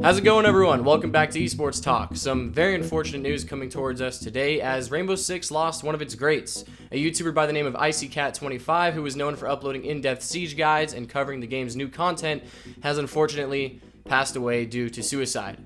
How's it going, everyone? Welcome back to Esports Talk. Some very unfortunate news coming towards us today as Rainbow Six lost one of its greats. A YouTuber by the name of IcyCat25, who was known for uploading in-depth Siege guides and covering the game's new content, has unfortunately passed away due to suicide.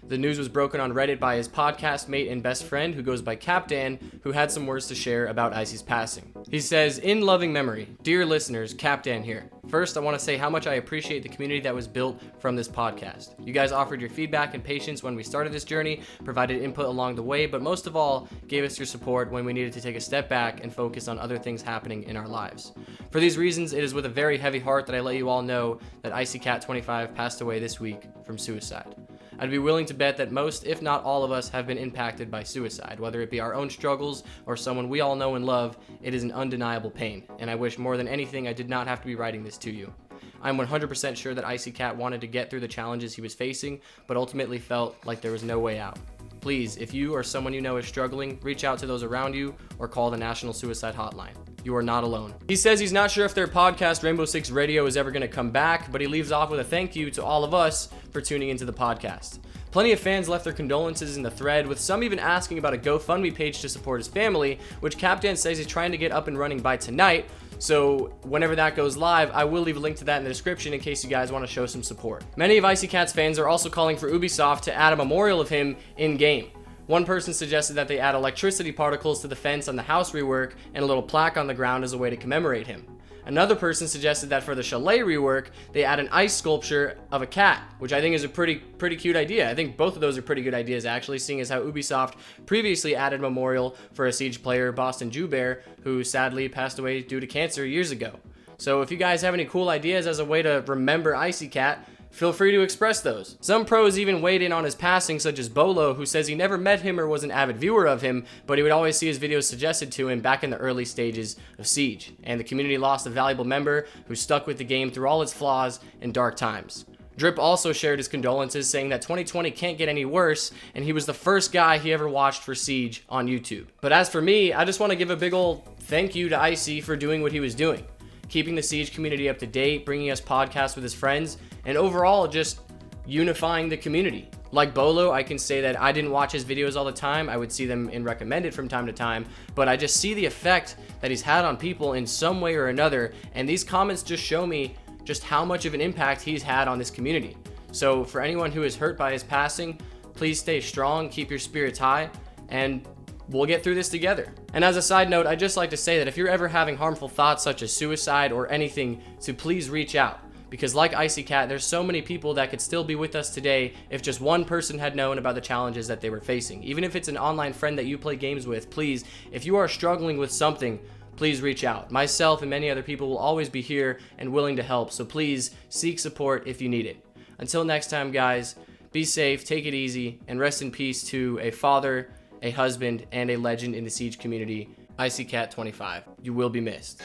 The news was broken on Reddit by his podcast mate and best friend, who goes by Capdan, who had some words to share about Icy's passing. He says, "In loving memory, dear listeners, Capdan here. First, I want to say how much I appreciate the community that was built from this podcast. You guys offered your feedback and patience when we started this journey, provided input along the way, but most of all, gave us your support when we needed to take a step back and focus on other things happening in our lives. For these reasons, it is with a very heavy heart that I let you all know that IcyCat25 passed away this week from suicide. I'd be willing to bet that most, if not all of us, have been impacted by suicide. Whether it be our own struggles or someone we all know and love, it is an undeniable pain, and I wish more than anything I did not have to be writing this to you. I'm 100% sure that IcyCat wanted to get through the challenges he was facing, but ultimately felt like there was no way out. Please, if you or someone you know is struggling, reach out to those around you or call the National Suicide Hotline. You are not alone." He says he's not sure if their podcast, Rainbow Six Radio, is ever going to come back, but he leaves off with a thank you to all of us for tuning into the podcast. Plenty of fans left their condolences in the thread, with some even asking about a GoFundMe page to support his family, which Capdan says he's trying to get up and running by tonight. So whenever that goes live, I will leave a link to that in the description in case you guys want to show some support. Many of IcyCat's fans are also calling for Ubisoft to add a memorial of him in-game. One person suggested that they add electricity particles to the fence on the house rework and a little plaque on the ground as a way to commemorate him. Another person suggested that for the chalet rework, they add an ice sculpture of a cat, which I think is a pretty cute idea. I think both of those are pretty good ideas, actually, seeing as how Ubisoft previously added a memorial for a Siege player, Boston Jewbear, who sadly passed away due to cancer years ago. So if you guys have any cool ideas as a way to remember IcyCat, feel free to express those. Some pros even weighed in on his passing, such as Bolo, who says he never met him or was an avid viewer of him, but he would always see his videos suggested to him back in the early stages of Siege. And the community lost a valuable member who stuck with the game through all its flaws and dark times. Drip also shared his condolences, saying that 2020 can't get any worse, and he was the first guy he ever watched for Siege on YouTube. But as for me, I just want to give a big ol' thank you to Icy for doing what he was doing, keeping the Siege community up to date, bringing us podcasts with his friends, and overall just unifying the community. Like Bolo, I can say that I didn't watch his videos all the time. I would see them in recommended from time to time, but I just see the effect that he's had on people in some way or another, and these comments just show me just how much of an impact he's had on this community. So for anyone who is hurt by his passing, please stay strong, keep your spirits high, and we'll get through this together. And as a side note, I'd just like to say that if you're ever having harmful thoughts such as suicide or anything, to please reach out. Because like IcyCat, there's so many people that could still be with us today if just one person had known about the challenges that they were facing. Even if it's an online friend that you play games with, please, if you are struggling with something, please reach out. Myself and many other people will always be here and willing to help, so please seek support if you need it. Until next time, guys, be safe, take it easy, and rest in peace to a father, a husband, and a legend in the Siege community, IcyCat25. You will be missed.